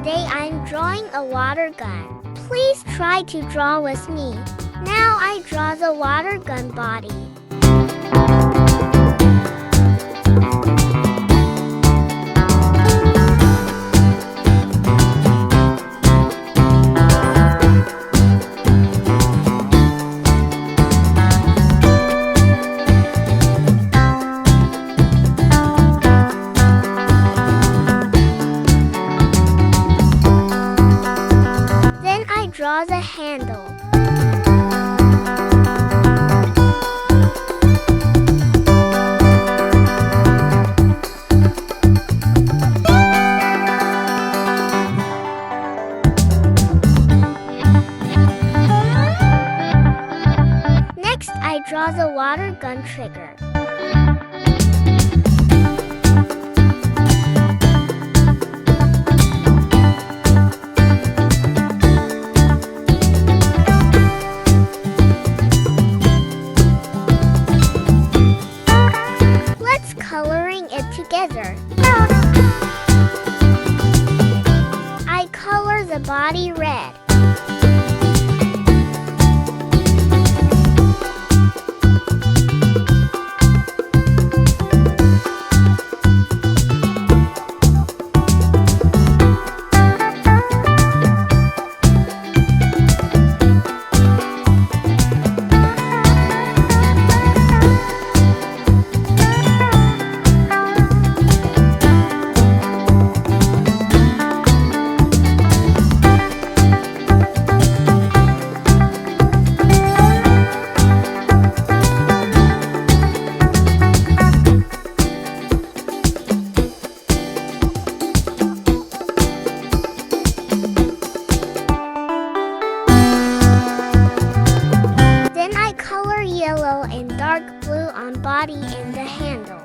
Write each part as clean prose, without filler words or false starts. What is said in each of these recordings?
Today I'm drawing a water gun. Please try to draw with me. Now I draw the water gun body. Draw the handle. Next, I draw the water gun trigger. Coloring it together. I color the body red. Yellow and dark blue on body and the handle.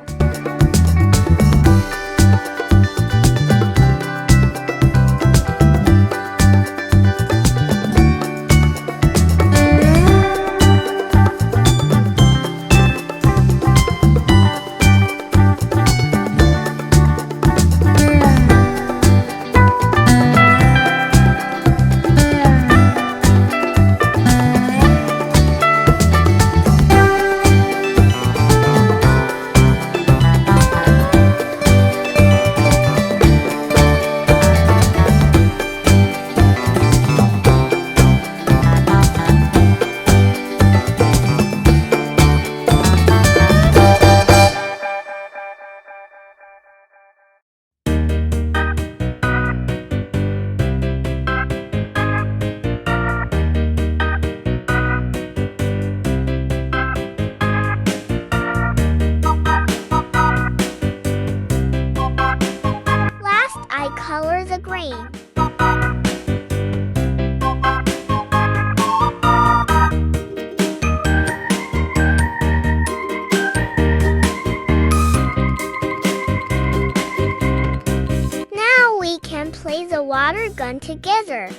Color the grain. Now we can play the water gun together.